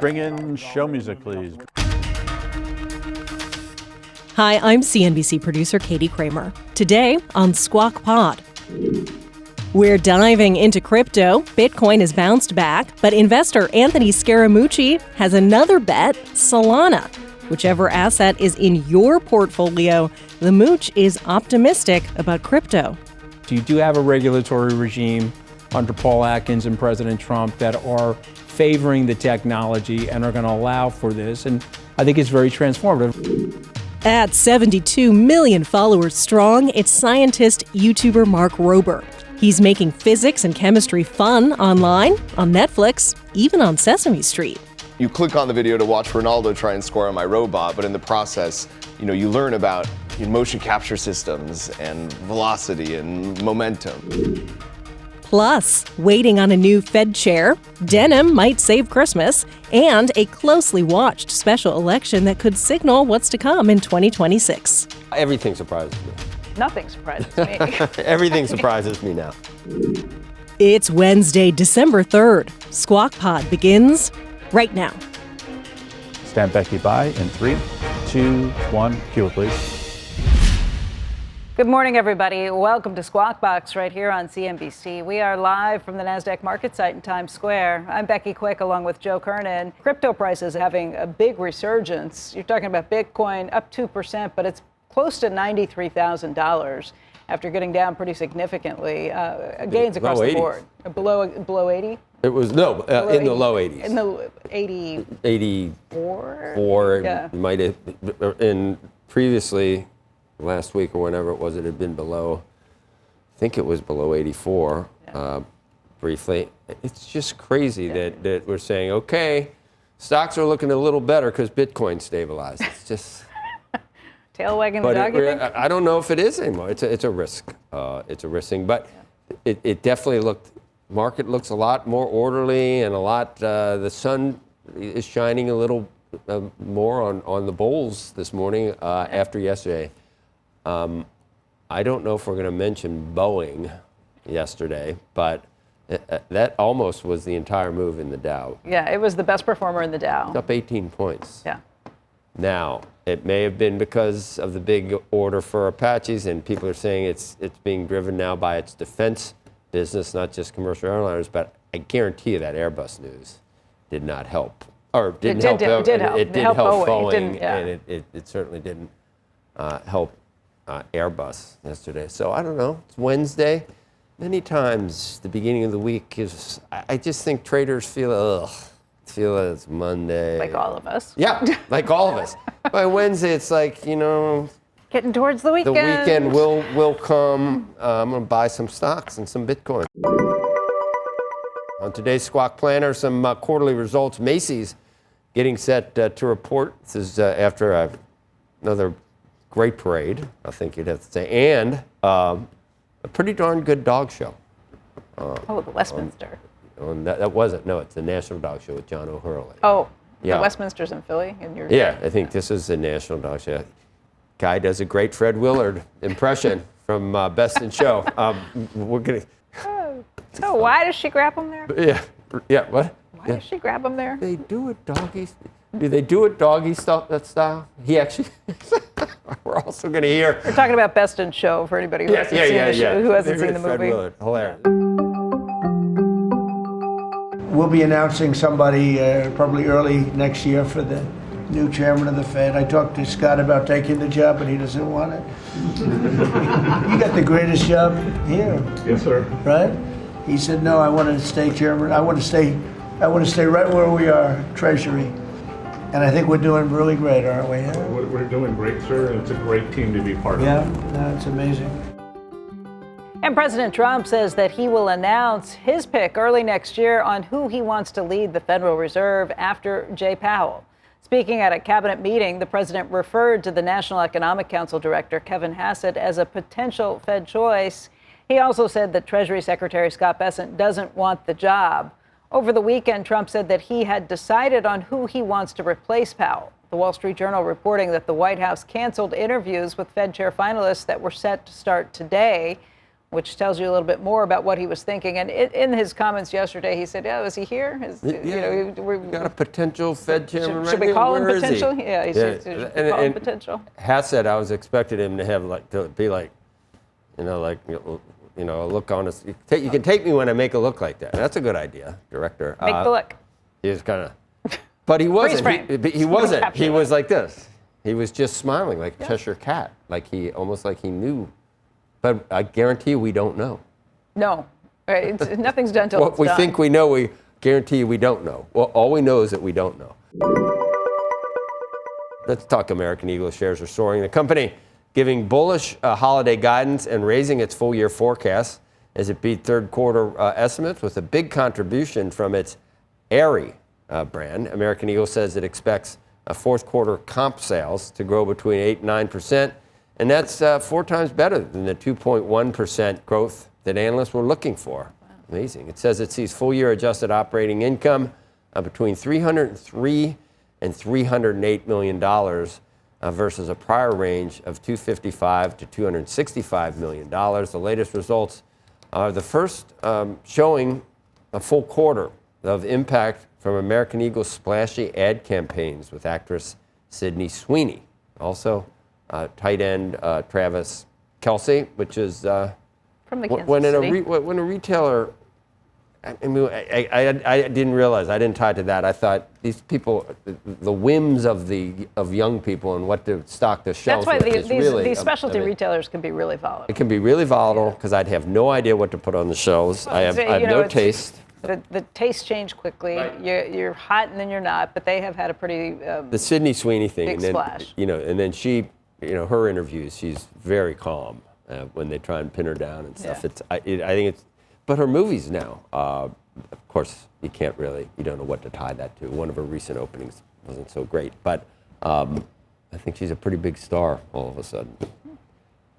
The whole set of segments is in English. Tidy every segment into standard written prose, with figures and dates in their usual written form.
Bring in show music, please. Hi, I'm CNBC producer Katie Kramer. Today on Squawk Pod, we're diving into crypto. Bitcoin has bounced back, but investor Anthony Scaramucci has another bet, Solana. Whichever asset is in your portfolio, the Mooch is optimistic about crypto. You do have a regulatory regime under Paul Atkins and President Trump that are favoring the technology and are going to allow for this, and I think it's very transformative. At 72 million followers strong, it's scientist YouTuber Mark Rober. He's making physics and chemistry fun online, on Netflix, even on Sesame Street. You click on the video to watch Ronaldo try and score on my robot, but in the process, you learn about motion capture systems and velocity and momentum. Plus, waiting on a new Fed chair, denim might save Christmas, and a closely watched special election that could signal what's to come in 2026. Everything surprises me. Nothing surprises me. Everything surprises me now. It's Wednesday, December 3rd. Squawk Pod begins right now. Stand Becky by in 3, 2, 1. Cue it, please. Good morning, everybody. Welcome to Squawk Box right here on CNBC. We are live from the NASDAQ market site in Times Square. I'm Becky Quick along with Joe Kernen. Crypto prices having a big resurgence. You're talking about Bitcoin up 2%, but it's close to $93,000 after getting down pretty significantly. Gains across the board. Below 80? It was, in the low 80s. In the 80. 84? Yeah. Might have, and previously, last week or whenever it was, it had been below, I think it was below 84 briefly. It's just crazy that we're saying, okay, stocks are looking a little better because Bitcoin stabilized. It's just... Tail wagging the dog, you think? I don't know if it is anymore. It's a risk. It's a risk thing. But it definitely market looks a lot more orderly and a lot, the sun is shining a little more on the bulls this morning after yesterday. I don't know if we're going to mention Boeing yesterday, but that almost was the entire move in the Dow. Yeah, it was the best performer in the Dow. It's up 18 points. Yeah. Now, it may have been because of the big order for Apaches, and people are saying it's being driven now by its defense business, not just commercial airliners, but I guarantee you that Airbus news did not help. Or didn't help. It did help Boeing, and it certainly didn't help Airbus yesterday. So I don't know. It's Wednesday. Many times the beginning of the week is, I just think traders feel it's Monday. Like all of us. Yeah, like all of us. By Wednesday, it's like, getting towards the weekend. The weekend will come. I'm going to buy some stocks and some Bitcoin. On today's Squawk Planner, some quarterly results. Macy's getting set to report. This is after another great parade, I think you'd have to say, and a pretty darn good dog show. The Westminster. That wasn't. No, it's the National Dog Show with John O'Hurley. Oh, yeah. The Westminster's in Philly? I think this is the National Dog Show. Guy does a great Fred Willard impression from Best in Show. We're going to... So why does she grab him there? Yeah, what? Why does she grab him there? They do it doggy. Do they do it doggy style? He actually... We're also going to hear... We're talking about Best in Show for anybody who hasn't seen the show, who hasn't seen the Fred movie. Willard. Hilarious. We'll be announcing somebody probably early next year for the new chairman of the Fed. I talked to Scott about taking the job, but he doesn't want it. You got the greatest job here. Yes, sir. Right? He said, no, I want to stay chairman. I want to stay right where we are, Treasury. And I think we're doing really great, aren't we? Yeah? We're doing great, sir, and it's a great team to be part of. Yeah, no, it's amazing. And President Trump says that he will announce his pick early next year on who he wants to lead the Federal Reserve after Jay Powell. Speaking at a cabinet meeting, the president referred to the National Economic Council director, Kevin Hassett, as a potential Fed choice. He also said that Treasury Secretary Scott Bessent doesn't want the job. Over the weekend, Trump said that he had decided on who he wants to replace Powell. The Wall Street Journal reporting that the White House canceled interviews with Fed chair finalists that were set to start today. which tells you a little bit more about what he was thinking. And in his comments yesterday, he said, "Oh, is he here? We got a potential Fed chairman. Should we call him potential? Yeah, he said, should we call him potential?" Hass said I was expecting him to have a look on us. You can take me when I make a look like that. That's a good idea, director. Make the look. He was kind of, but he wasn't. He wasn't. He was like this. He was just smiling like Cheshire Cat, almost like he knew. But I guarantee you, we don't know. No, nothing's done till it's done. What we think we know, we guarantee you we don't know. Well, all we know is that we don't know. Let's talk American Eagle. Shares are soaring. The company giving bullish holiday guidance and raising its full-year forecast as it beat third-quarter estimates with a big contribution from its Aerie brand. American Eagle says it expects fourth-quarter comp sales to grow between 8% and 9%. And that's 4 times better than the 2.1% growth that analysts were looking for. Wow. Amazing. It says it sees full-year adjusted operating income between $303 and $308 million versus a prior range of $255 to $265 million. The latest results are the first showing a full quarter of impact from American Eagle's splashy ad campaigns with actress Sydney Sweeney. Also, tight end Travis Kelce, which is from the Kansas City. When a retailer, I didn't realize, I didn't tie to that. I thought these people, the whims of young people and what to stock the shelves. That's why with these specialty retailers can be really volatile. It can be really volatile because I'd have no idea what to put on the shelves. I have no taste. The tastes change quickly. Right. You're hot and then you're not, but they have had a pretty the Sydney Sweeney thing, big and then, splash. And then she. Her interviews, she's very calm when they try and pin her down and stuff. Yeah. I think it's, but her movies now, of course, you don't know what to tie that to. One of her recent openings wasn't so great, but I think she's a pretty big star all of a sudden.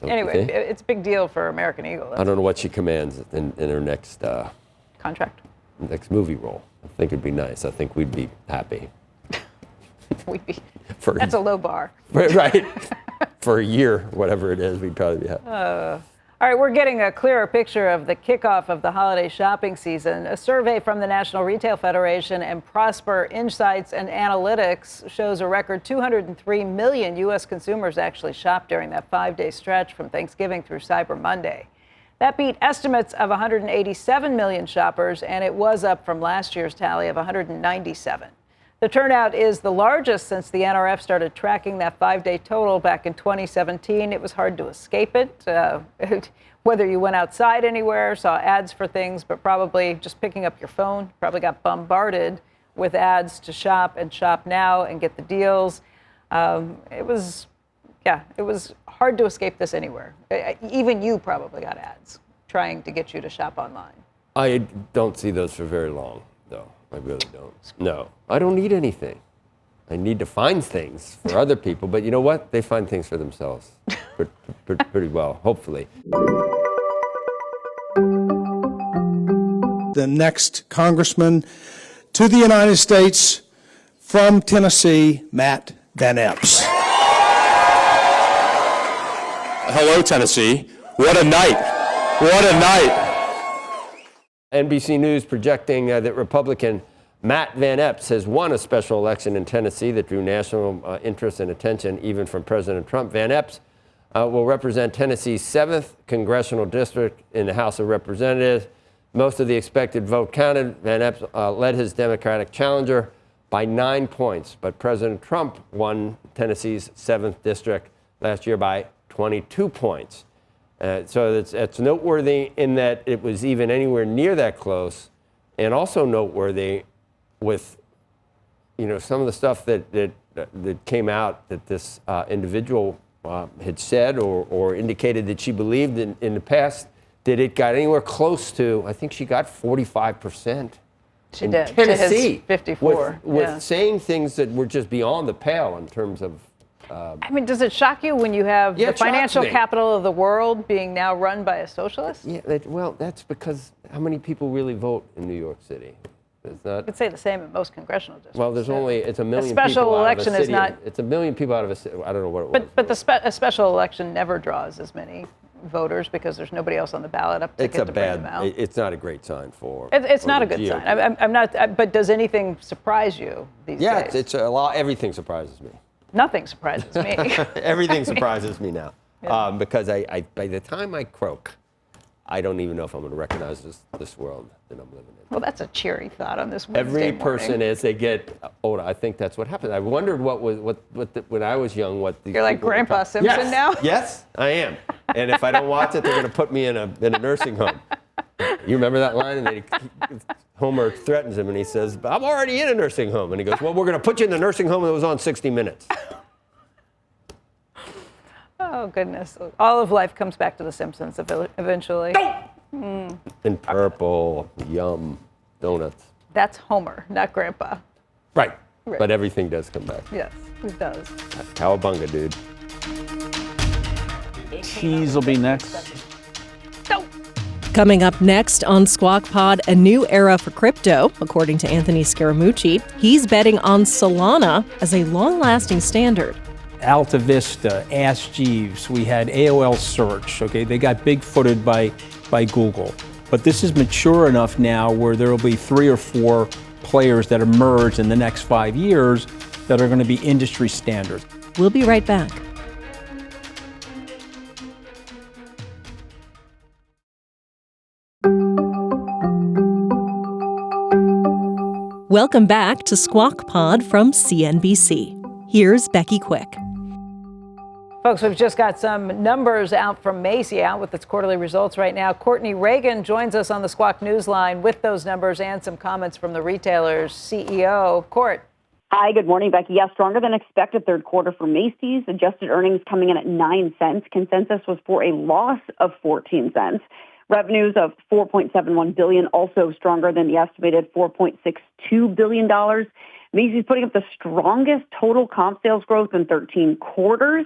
Anyway, it's a big deal for American Eagle. I don't know what she commands in her next contract. Next movie role. I think it'd be nice. I think we'd be happy. We'd be. That's a low bar. Right. For a year, whatever it is, we'd probably be happy. All right, we're getting a clearer picture of the kickoff of the holiday shopping season. A survey from the National Retail Federation and Prosper Insights and Analytics shows a record 203 million U.S. consumers actually shopped during that 5-day stretch from Thanksgiving through Cyber Monday. That beat estimates of 187 million shoppers, and it was up from last year's tally of 197. The turnout is the largest since the NRF started tracking that 5-day total back in 2017. It was hard to escape it, whether you went outside anywhere, saw ads for things, but probably just picking up your phone, probably got bombarded with ads to shop and shop now and get the deals. It was hard to escape this anywhere. Even you probably got ads trying to get you to shop online. I don't see those for very long, though. I really don't. No, I don't need anything. I need to find things for other people, but you know what? They find things for themselves pretty well, hopefully. The next congressman to the United States from Tennessee, Matt Van Epps. Hello, Tennessee. What a night. What a night. NBC News projecting that Republican Matt Van Epps has won a special election in Tennessee that drew national interest and attention even from President Trump. Van Epps will represent Tennessee's 7th congressional district in the House of Representatives. Most of the expected vote counted. Van Epps led his Democratic challenger by 9 points, but President Trump won Tennessee's 7th district last year by 22 points. So it's noteworthy in that it was even anywhere near that close, and also noteworthy with, some of the stuff that came out that this individual had said or indicated that she believed in the past, that it got anywhere close to, I think she got 45%. She in did. Tennessee, to his 54. with saying things that were just beyond the pale in terms of. Does it shock you when you have the financial capital of the world being now run by a socialist? Yeah, that's because how many people really vote in New York City? I could say the same in most congressional districts. Well, it's a million. A special people election out of a is city. not. It's a million people out of a city. I don't know what it was. But a special election never draws as many voters because there's nobody else on the ballot up to It's get to bring them out? It's not a great sign for. It's for not the a good GOP. sign. I'm not. But does anything surprise you these days? Yeah, it's a lot. Everything surprises me. Nothing surprises me. Everything surprises me now, because I by the time I croak, I don't even know if I'm going to recognize this world that I'm living in. Well, that's a cheery thought on this Wednesday Every morning. person, as they get older, I think that's what happens. I wondered when I was young, what these You're like people were Grandpa talking- Simpson Yes, now? Yes, I am. And if I don't watch it, they're going to put me in a nursing home. You remember that line? And Homer threatens him, and he says, "I'm already in a nursing home." And he goes, "Well, we're going to put you in the nursing home that was on 60 Minutes." Oh, goodness. All of life comes back to The Simpsons eventually. In purple, yum, donuts. That's Homer, not Grandpa. Right. Right. But everything does come back. Yes, it does. Cowabunga, dude. Tease will be next. Coming up next on Squawk Pod, a new era for crypto, according to Anthony Scaramucci. He's betting on Solana as a long-lasting standard. Alta Vista, Ask Jeeves, we had AOL Search, okay? They got big-footed by Google. But this is mature enough now where there will be 3 or 4 players that emerge in the next 5 years that are going to be industry standards. We'll be right back. Welcome back to Squawk Pod from CNBC. Here's Becky Quick. Folks, we've just got some numbers out from Macy, out with its quarterly results right now. Courtney Reagan joins us on the Squawk Newsline with those numbers and some comments from the retailer's CEO. Court. Hi, good morning, Becky. Yeah, stronger than expected third quarter for Macy's. Adjusted earnings coming in at 9 cents. Consensus was for a loss of 14 cents. Revenues of $4.71 billion, also stronger than the estimated $4.62 billion. Macy's putting up the strongest total comp sales growth in 13 quarters.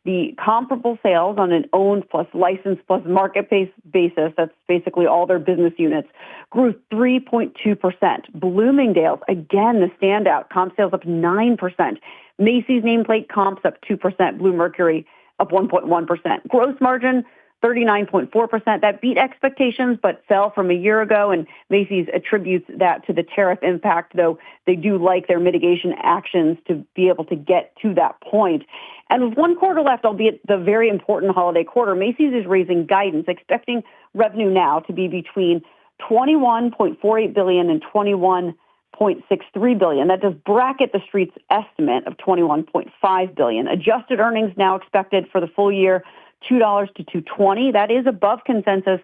The comparable sales on an owned plus licensed plus market-based basis, that's basically all their business units, grew 3.2%. Bloomingdale's, again, the standout, comp sales up 9%. Macy's nameplate comps up 2%. Bluemercury up 1.1%. Gross margin, 39.4%. That beat expectations, but fell from a year ago, and Macy's attributes that to the tariff impact, though they do like their mitigation actions to be able to get to that point. And with 1 quarter left, albeit the very important holiday quarter, Macy's is raising guidance, expecting revenue now to be between $21.48 billion and $21.63 billion. That does bracket the Street's estimate of $21.5 billion. Adjusted earnings now expected for the full year, $2 to $2.20. That is above consensus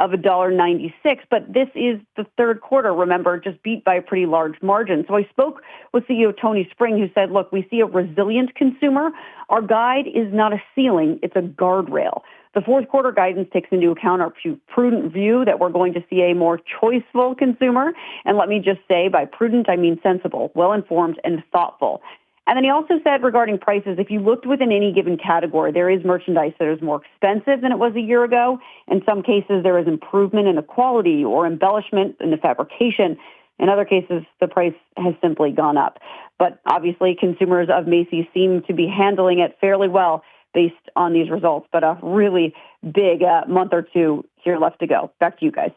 of $1.96, but this is the third quarter, remember, just beat by a pretty large margin. So I spoke with CEO Tony Spring, who said, look, we see a resilient consumer. Our guide is not a ceiling, it's a guardrail. The fourth quarter guidance takes into account our prudent view that we're going to see a more choiceful consumer. And let me just say, by prudent, I mean sensible, well-informed, and thoughtful. And then he also said regarding prices, if you looked within any given category, there is merchandise that is more expensive than it was a year ago. In some cases, there is improvement in the quality or embellishment in the fabrication. In other cases, the price has simply gone up. But obviously, consumers of Macy's seem to be handling it fairly well based on these results. But a really big month or two here left to go. Back to you guys.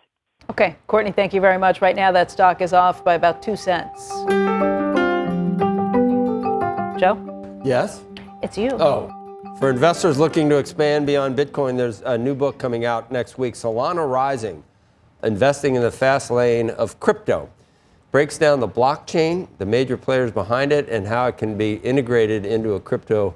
Okay, Courtney, thank you very much. Right now, that stock is off by about 2 cents. Joe? Yes? It's you. Oh, for investors looking to expand beyond Bitcoin, there's a new book coming out next week, Solana Rising, Investing in the Fast Lane of Crypto. Breaks down the blockchain, the major players behind it, and how it can be integrated into a crypto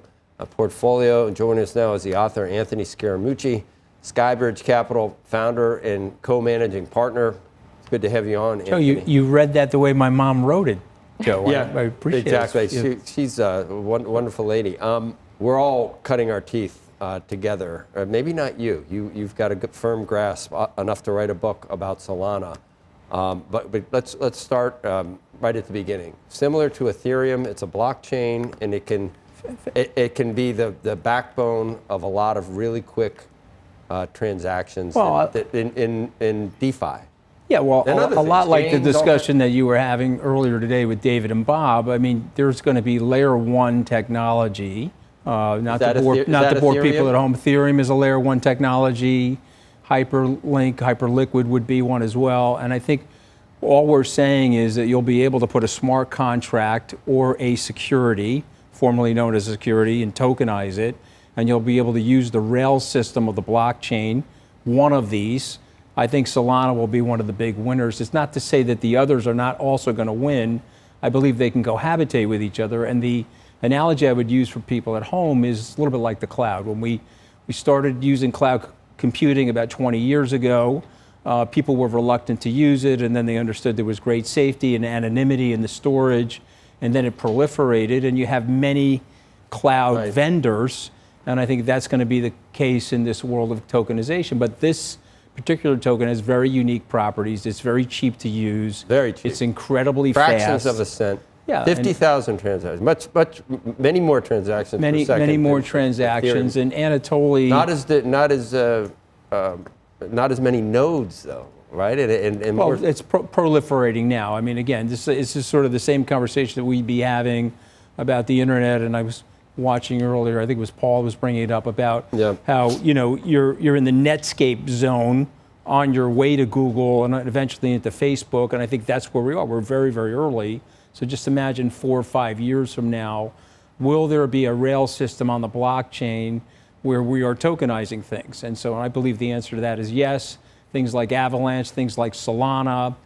portfolio. Joining us now is the author, Anthony Scaramucci, Skybridge Capital founder and co-managing partner. It's good to have you on, Anthony. Joe, you read that the way my mom wrote it, Joe. Yeah, I appreciate exactly. it. She's a wonderful lady. We're all cutting our teeth together. Maybe not you. You've got a good, firm grasp enough to write a book about Solana. But let's start right at the beginning. Similar to Ethereum, it's a blockchain, and it can be the backbone of a lot of really quick transactions in DeFi. Yeah, well, a lot like the James, discussion that you were having earlier today with David and Bob. I mean, there's going to be layer one technology Not to bore people at home. Ethereum is a layer 1 technology. Hyperlink, Hyperliquid would be one as well. And I think all we're saying is that you'll be able to put a smart contract or a security, formerly known as a security, and tokenize it. And you'll be able to use the Rails system of the blockchain, one of these. I think Solana will be one of the big winners. It's not to say that the others are not also going to win. I believe they can cohabitate with each other. And the analogy I would use for people at home is a little bit like the cloud. When we started using cloud computing about 20 years ago, people were reluctant to use it, and then they understood there was great safety and anonymity in the storage, and then it proliferated, and you have many cloud vendors, and I think that's going to be the case in this world of tokenization. But this particular token has very unique properties. It's very cheap to use. Very cheap. It's incredibly fast. Fractions of a cent. Yeah, 50,000 transactions. Many more transactions per second. Many more transactions, and Anatoly. Not as many nodes, though, right? And well, it's proliferating now. I mean, again, this is sort of the same conversation that we'd be having about the internet. And I was watching earlier, I think it was Paul was bringing it up about how you're in the Netscape zone on your way to Google and eventually into Facebook. And I think that's where we are. We're very, very early. So just imagine 4 or 5 years from now, will there be a rail system on the blockchain where we are tokenizing things? And so I believe the answer to that is yes. Things like Avalanche, things like Solana,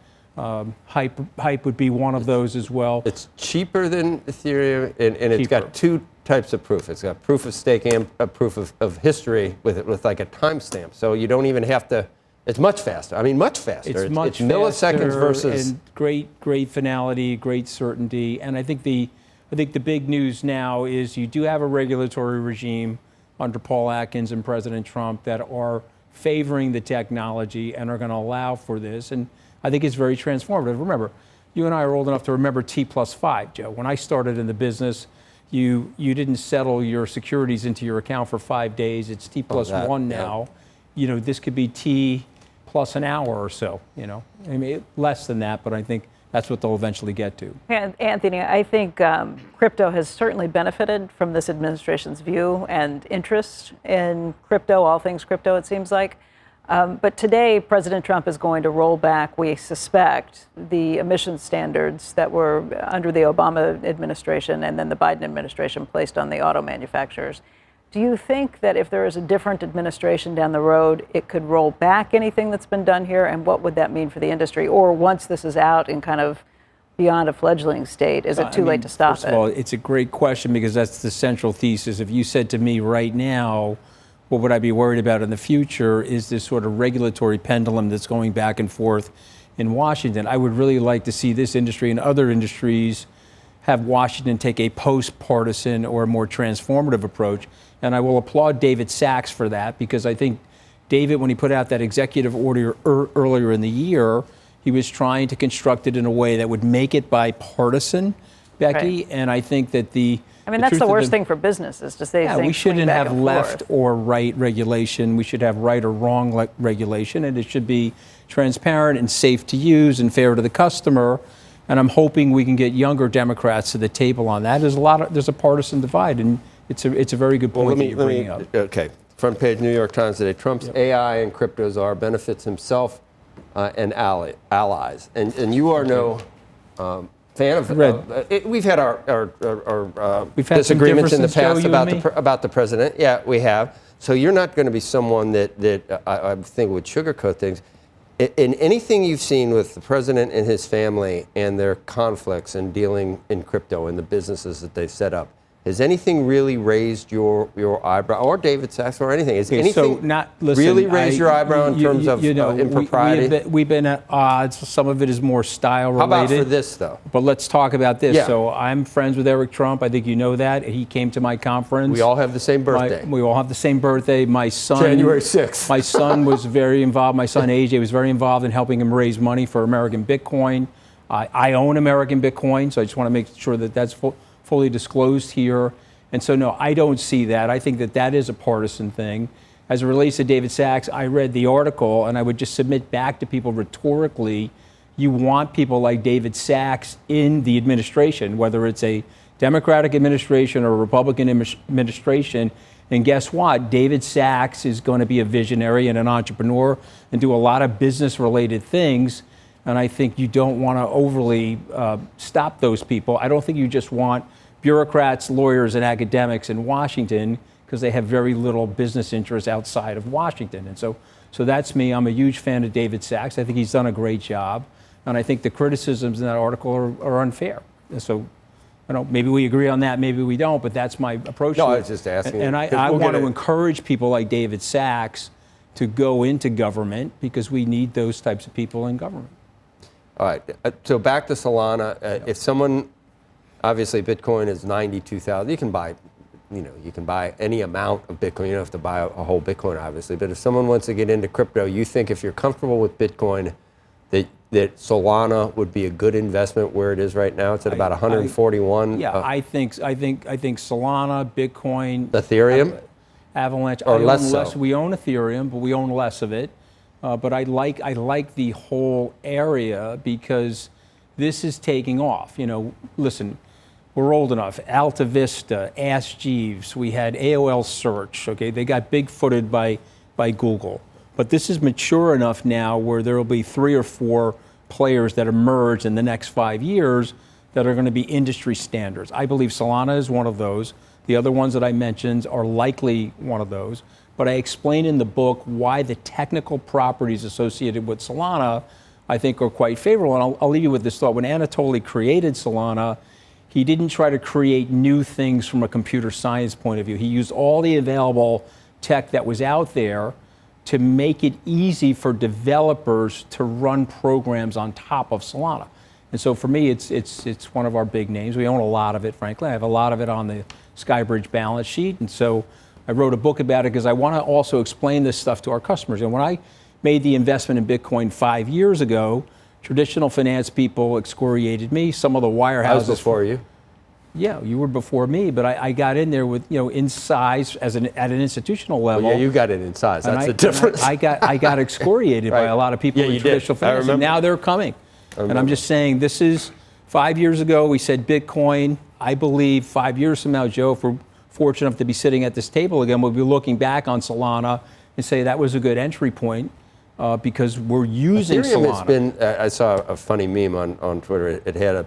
Hype would be one of those as well. It's cheaper than Ethereum, and it's got 2 types of proof. It's got proof of stake and a proof of history with like a timestamp. So you don't even have to. It's much faster. I mean, much faster. It's much faster milliseconds versus and great finality, great certainty. And I think the big news now is you do have a regulatory regime under Paul Atkins and President Trump that are favoring the technology and are going to allow for this. And I think it's very transformative. Remember, you and I are old enough to remember T+5, Joe. When I started in the business, you didn't settle your securities into your account for 5 days. It's T+1 now. Yeah. This could be T plus an hour or so, I mean, less than that, but I think that's what they'll eventually get to. And Anthony, I think crypto has certainly benefited from this administration's view and interest in crypto, all things crypto, it seems like. But today, President Trump is going to roll back, we suspect, the emissions standards that were under the Obama administration and then the Biden administration placed on the auto manufacturers. Do you think that if there is a different administration down the road, it could roll back anything that's been done here? And what would that mean for the industry? Or once this is out in kind of beyond a fledgling state, is it too late to stop it? First of all, it's a great question because that's the central thesis. If you said to me right now, what would I be worried about in the future is this sort of regulatory pendulum that's going back and forth in Washington. I would really like to see this industry and other industries have Washington take a post-partisan or a more transformative approach. And I will applaud David Sachs for that because I think David, when he put out that executive order earlier in the year, he was trying to construct it in a way that would make it bipartisan, Becky. Right. And I think that that's the worst thing for businesses to say. Yeah, we shouldn't have left or right regulation. We should have right or wrong regulation, and it should be transparent and safe to use and fair to the customer. And I'm hoping we can get younger Democrats to the table on that. There's a partisan divide, and it's a very good point that you're bringing up. Okay, front page New York Times today. Trump's AI and crypto czar benefits himself and allies. And you are no fan of. We've had our disagreements in the past about the president. Yeah, we have. So you're not going to be someone that I think would sugarcoat things. In anything you've seen with the president and his family and their conflicts and dealing in crypto and the businesses that they've set up, has anything really raised your eyebrow, or David Sachs, or anything? Has anything really raised your eyebrow in terms of impropriety? We've been at odds. Some of it is more style related. How about for this, though? But let's talk about this. Yeah. So I'm friends with Eric Trump. I think you know that. He came to my conference. We all have the same birthday. We all have the same birthday. My son, January 6th. My son was very involved. My son, AJ, was very involved in helping him raise money for American Bitcoin. I own American Bitcoin, so I just want to make sure that that's fully disclosed here. And so, no, I don't see that. I think that is a partisan thing. As it relates to David Sachs, I read the article, and I would just submit back to people rhetorically, you want people like David Sachs in the administration, whether it's a Democratic administration or a Republican administration. And guess what? David Sachs is going to be a visionary and an entrepreneur and do a lot of business-related things. And I think you don't want to overly stop those people. I don't think you just want bureaucrats, lawyers, and academics in Washington because they have very little business interests outside of Washington. And so that's me. I'm a huge fan of David Sachs. I think he's done a great job. And I think the criticisms in that article are unfair. And so, maybe we agree on that, maybe we don't, but that's my approach. No, I was just asking. And I want to encourage people like David Sachs to go into government because we need those types of people in government. All right. So back to Solana. If someone, obviously Bitcoin is 92,000. You can buy, you can buy any amount of Bitcoin. You don't have to buy a whole Bitcoin, obviously. But if someone wants to get into crypto, you think if you're comfortable with Bitcoin, that Solana would be a good investment where it is right now? It's at about 141. I think Solana, Bitcoin, Ethereum, Avalanche, or less so. We own Ethereum, but we own less of it. But I like the whole area because this is taking off. Listen, we're old enough. Alta Vista, Ask Jeeves, we had AOL search. Okay, they got big-footed by Google. But this is mature enough now where there will be 3 or 4 players that emerge in the next 5 years that are going to be industry standards. I believe Solana is one of those. The other ones that I mentioned are likely one of those. But I explain in the book why the technical properties associated with Solana, I think, are quite favorable. And I'll leave you with this thought. When Anatoly created Solana, he didn't try to create new things from a computer science point of view. He used all the available tech that was out there to make it easy for developers to run programs on top of Solana. And so for me, it's one of our big names. We own a lot of it, frankly. I have a lot of it on the Skybridge balance sheet. And so I wrote a book about it because I want to also explain this stuff to our customers. And when I made the investment in Bitcoin 5 years ago, traditional finance people excoriated me. Some of the wirehouses. I was before you. Yeah, you were before me, but I got in there with, in size at an institutional level. Well, yeah, you got it in size. That's the difference. I got excoriated by a lot of people in traditional finance, and now they're coming. And I'm just saying, this is 5 years ago, we said Bitcoin. I believe 5 years from now, Joe, if we're fortunate enough to be sitting at this table again, we'll be looking back on Solana and say that was a good entry point. Because we're using Ethereum Solana. Has been, I saw a funny meme on Twitter. It had a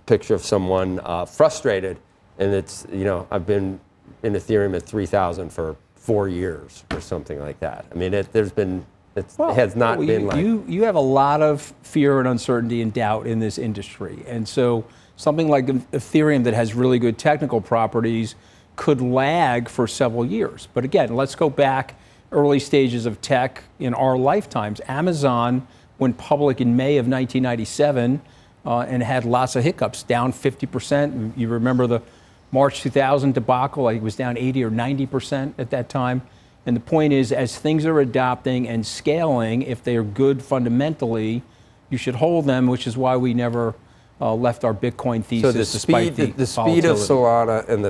picture of someone frustrated, and it's, I've been in Ethereum at 3,000 for 4 years or something like that. I mean, it has not been like... You have a lot of fear and uncertainty and doubt in this industry. And so something like Ethereum that has really good technical properties could lag for several years. But again, let's go back early stages of tech in our lifetimes. Amazon went public in May of 1997 and had lots of hiccups, down 50%. You remember the March 2000 debacle, it was down 80 or 90% at that time. And the point is, as things are adopting and scaling, if they are good fundamentally, you should hold them, which is why we never left our Bitcoin thesis. So the speed of Solana and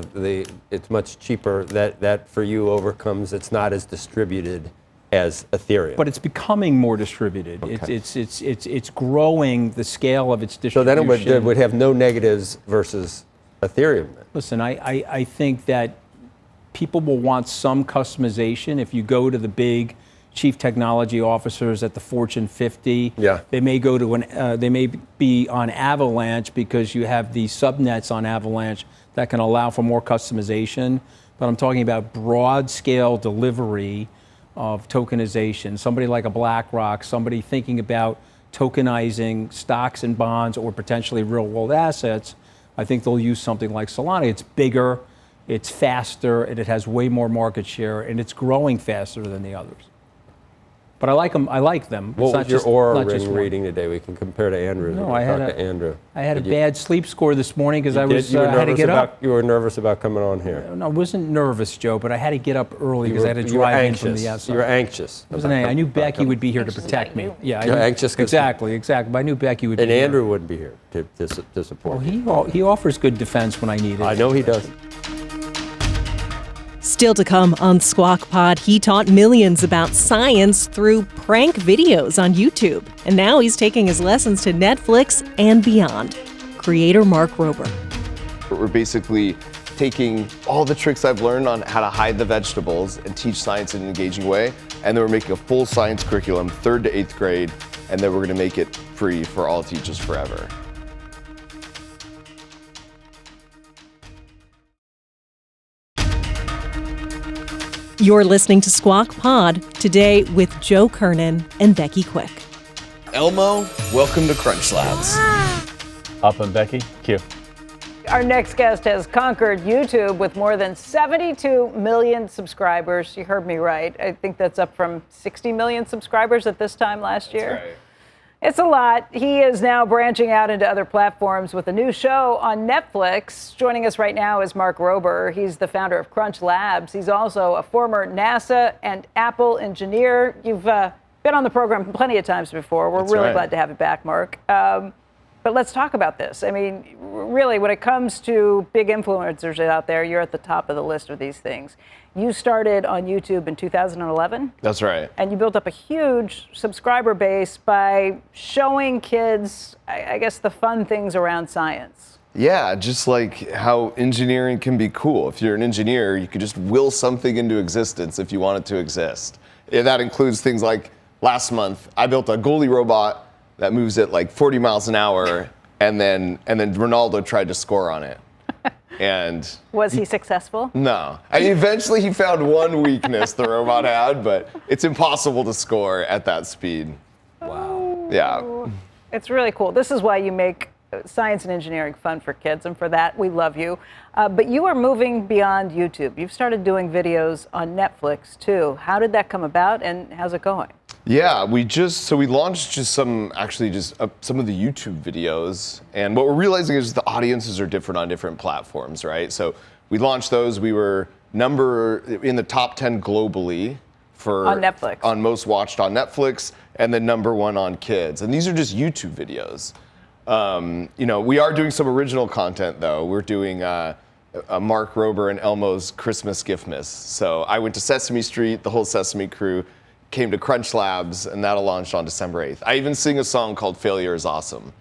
it's much cheaper. That for you overcomes. It's not as distributed as Ethereum. But it's becoming more distributed. Okay. It's growing the scale of its distribution. So then it would have no negatives versus Ethereum. Listen, I think that people will want some customization. If you go to the big chief technology officers at the Fortune 50. Yeah. They may go to they may be on Avalanche because you have the subnets on Avalanche that can allow for more customization. But I'm talking about broad scale delivery of tokenization. Somebody like a BlackRock, somebody thinking about tokenizing stocks and bonds or potentially real world assets, I think they'll use something like Solana. It's bigger, it's faster, and it has way more market share, and it's growing faster than the others. But I like them. What was your Aura Ring reading today? We can compare to Andrew. No, I had a bad sleep score this morning because I had to get up. You were nervous about coming on here. No, I wasn't nervous, Joe, but I had to get up early because I had to drive in from the outside. You were anxious. I knew Becky would be here to protect me. Yeah, you're anxious. Exactly. But I knew Becky would be here. And Andrew wouldn't be here to support. Well, he offers good defense when I need it. I know he does. Still to come on Squawk Pod, he taught millions about science through prank videos on YouTube. And now he's taking his lessons to Netflix and beyond. Creator Mark Rober. We're basically taking all the tricks I've learned on how to hide the vegetables and teach science in an engaging way. And then we're making a full science curriculum, 3rd to 8th grade, and then we're going to make it free for all teachers forever. You're listening to Squawk Pod, today with Joe Kernen and Becky Quick. Elmo, welcome to Crunch Labs. Up and Becky, cue. Our next guest has conquered YouTube with more than 72 million subscribers. You heard me right. I think that's up from 60 million subscribers at this time last year. That's right. It's a lot. He is now branching out into other platforms with a new show on Netflix. Joining us right now is Mark Rober. He's the founder of Crunch Labs. He's also a former NASA and Apple engineer. You've been on the program plenty of times before. We're really glad to have you back, Mark. But let's talk about this. I mean, really, when it comes to big influencers out there, you're at the top of the list of these things. You started on YouTube in 2011. That's right. And you built up a huge subscriber base by showing kids, I guess, the fun things around science. Yeah, just like how engineering can be cool. If you're an engineer, you could just will something into existence if you want it to exist. That includes things like last month, I built a goalie robot that moves at like 40 miles an hour, and then Ronaldo tried to score on it. And was he successful? No. Eventually he found one weakness the robot had, but it's impossible to score at that speed. Wow. Yeah. It's really cool. This is why you make science and engineering fun for kids, and for that we love you. But you are moving beyond YouTube. You've started doing videos on Netflix too. How did that come about, and how's it going? Yeah, we launched some of the YouTube videos, and what we're realizing is the audiences are different on different platforms, right? So we launched those. We were in the top 10 globally on Netflix, on most watched on Netflix, and then #1 on kids. And these are just YouTube videos. We are doing some original content though. We're doing Mark Rober and Elmo's Christmas Giftmas. So I went to Sesame Street, the whole Sesame crew came to Crunch Labs, and that'll launch on December 8th. I even sing a song called Failure is Awesome.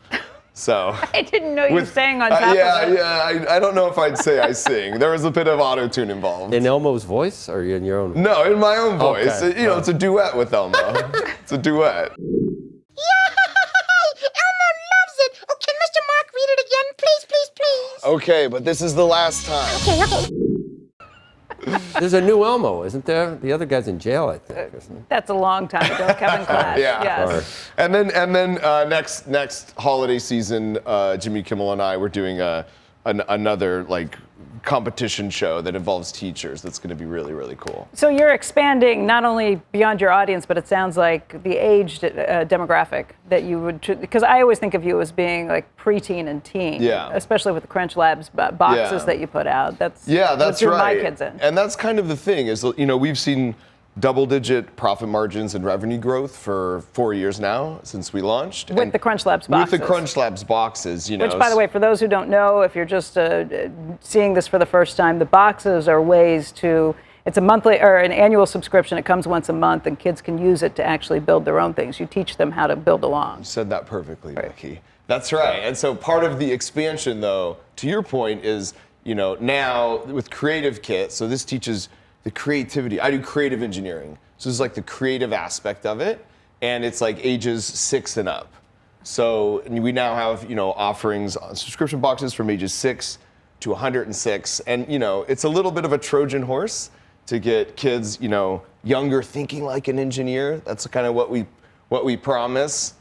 So I didn't know you sang on top of it. Yeah, I don't know if I'd say I sing. There was a bit of auto-tune involved. In Elmo's voice, or in your own? No, in my own voice. Okay. It's a duet with Elmo. It's a duet. Okay, but this is the last time. Okay. There's a new Elmo, isn't there? The other guy's in jail, I think. That's a long time ago, Kevin Clash. Yeah. Yes. And then next holiday season, Jimmy Kimmel and I were doing another competition show that involves teachers. That's going to be really, really cool. So you're expanding not only beyond your audience, but it sounds like the age demographic that you would, because I always think of you as being like preteen and teen, especially with the Crunch Labs boxes that you put out. That's right. My kids in. And that's kind of the thing is, we've seen double-digit profit margins and revenue growth for 4 years now since we launched. With the Crunch Labs boxes. With the Crunch Labs boxes, Which, by the way, for those who don't know, if you're just seeing this for the first time, the boxes are ways to, it's a monthly or an annual subscription. It comes once a month, and kids can use it to actually build their own things. You teach them how to build along. You said that perfectly, Becky. That's right. And so part of the expansion, though, to your point, is, now with Creative Kit, so this teaches the creativity. I do creative engineering. So this is like the creative aspect of it. And it's like ages 6 and up. So we now have, offerings on subscription boxes from ages 6 to 106. And, it's a little bit of a Trojan horse to get kids, younger thinking like an engineer. That's kind of what we promise.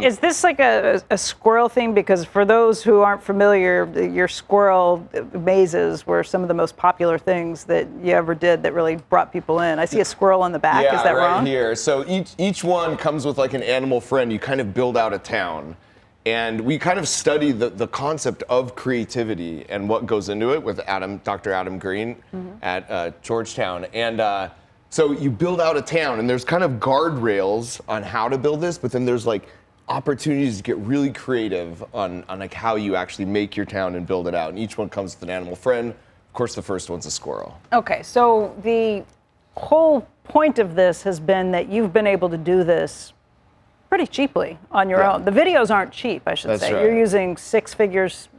Is this like a squirrel theme? Because for those who aren't familiar, your squirrel mazes were some of the most popular things that you ever did that really brought people in. I see a squirrel on the back. Yeah, is that right wrong? Here. So each one comes with like an animal friend. You kind of build out a town. And we kind of study the concept of creativity and what goes into it with Dr. Adam Green at Georgetown. And so you build out a town, and there's kind of guardrails on how to build this, but then there's like opportunities to get really creative on like how you actually make your town and build it out. And each one comes with an animal friend Of course, the first one's a squirrel. Okay, so the whole point of this has been that you've been able to do this pretty cheaply on your own. The videos aren't cheap, I should That's say. right. You're using six figures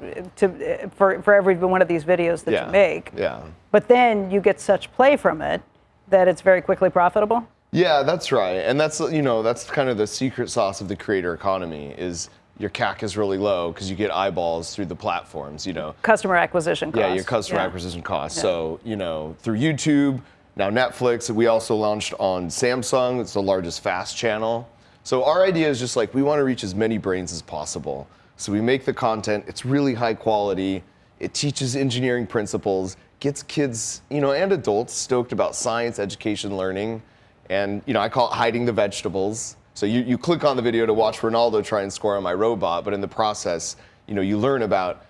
for every one of these videos that you make. Yeah. But then you get such play from it that it's very quickly profitable? Yeah, that's right. And that's, that's kind of the secret sauce of the creator economy is your CAC is really low because you get eyeballs through the platforms, Customer acquisition costs. Yeah, your customer acquisition costs. So, through YouTube, now Netflix, we also launched on Samsung. It's the largest FAST channel. So our idea is just like we want to reach as many brains as possible. So we make the content, it's really high quality, it teaches engineering principles, gets kids, and adults stoked about science, education, learning. And, I call it hiding the vegetables. So you click on the video to watch Ronaldo try and score on my robot, but in the process, you learn about,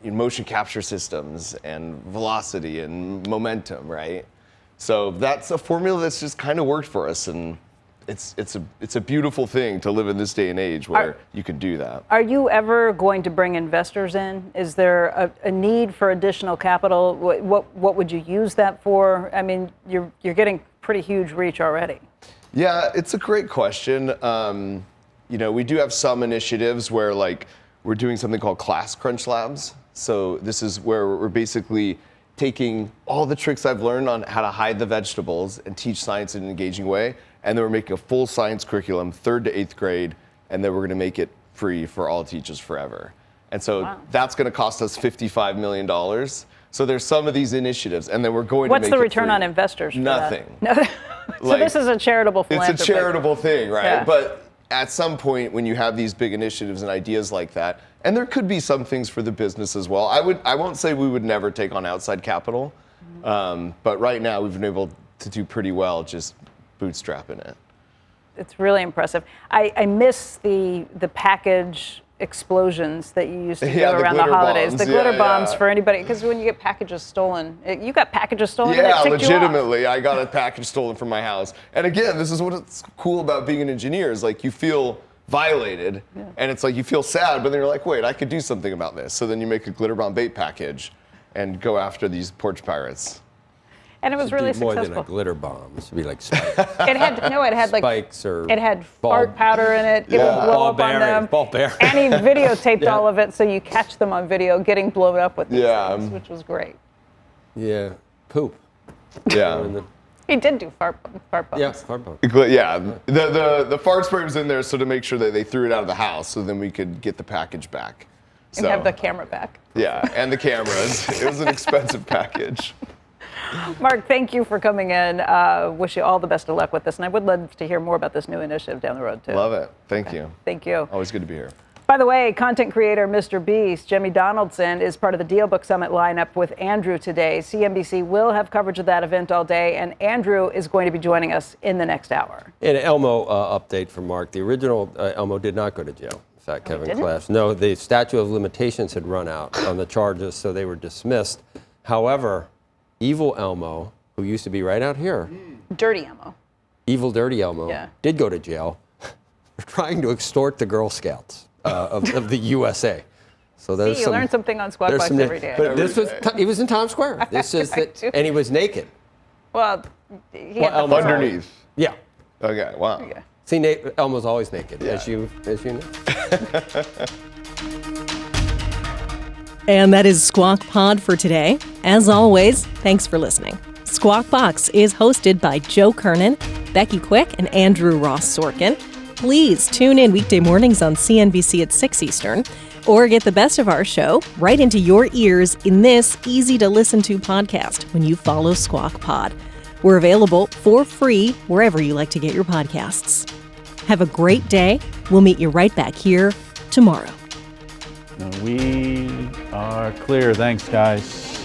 motion capture systems and velocity and momentum, right? So that's a formula that's just kind of worked for us, and it's a beautiful thing to live in this day and age where you can do that. Are you ever going to bring investors in? Is there a need for additional capital? What would you use that for? I mean, you're getting pretty huge reach already. Yeah, it's a great question. We do have some initiatives where we're doing something called Class Crunch Labs. So this is where we're basically taking all the tricks I've learned on how to hide the vegetables and teach science in an engaging way. And then we're making a full science curriculum, 3rd to 8th grade, and then we're going to make it free for all teachers forever. And so that's going to cost us $55 million. So there's some of these initiatives, and then we're going to make it free. What's the return on investors for Nothing. That? So this is a charitable philanthropy. It's a charitable thing, right? Yeah. But at some point, when you have these big initiatives and ideas like that, and there could be some things for the business as well. I won't say we would never take on outside capital, but right now we've been able to do pretty well just bootstrapping it. It's really impressive. I miss the package explosions that you used to do around the holidays. Bombs. The glitter bombs for anybody, because when you get packages stolen, you got packages stolen. Yeah, and it ticked you off. legitimately, I got a package stolen from my house. And again, this is what's cool about being an engineer is you feel violated, and it's you feel sad, but then you're like, wait, I could do something about this. So then you make a glitter bomb bait package and go after these porch pirates. And it was really more successful. Than a glitter bomb. It should be like spikes. It had spikes or it had fart powder in it. It would blow up on them. Ball bearing. And he videotaped all of it, so you catch them on video getting blown up with these things, which was great. Yeah, poop. Yeah. He did do fart bombs. Yeah, fart bombs. Yeah, the fart spray was in there so to make sure that they threw it out of the house so then we could get the package back. And have the camera back. Yeah, and the cameras. It was an expensive package. Mark, thank you for coming in. Wish you all the best of luck with this. And I would love to hear more about this new initiative down the road, too. Love it. Thank you. Thank you. Always good to be here. By the way, content creator Mr. Beast, Jimmy Donaldson, is part of the DealBook Summit lineup with Andrew today. CNBC will have coverage of that event all day, and Andrew is going to be joining us in the next hour. An Elmo update from Mark. The original Elmo did not go to jail. In fact, Kevin Clash. No, the statute of limitations had run out on the charges, so they were dismissed. However, evil Elmo, who used to be right out here. Dirty Elmo. Evil, dirty Elmo did go to jail for trying to extort the Girl Scouts of the USA. So there's you learn something on Squawk Box every day. But he was in Times Square. This is and he was naked. Well, Elmo underneath. Yeah. Okay. Wow. Okay. See, Elmo's always naked, as you know. And that is Squawk Pod for today. As always, thanks for listening. Squawk Box is hosted by Joe Kernen, Becky Quick, and Andrew Ross Sorkin. Please tune in weekday mornings on CNBC at 6 Eastern, or get the best of our show right into your ears in this easy-to-listen-to podcast when you follow Squawk Pod. We're available for free wherever you like to get your podcasts. Have a great day. We'll meet you right back here tomorrow. We are clear. Thanks, guys.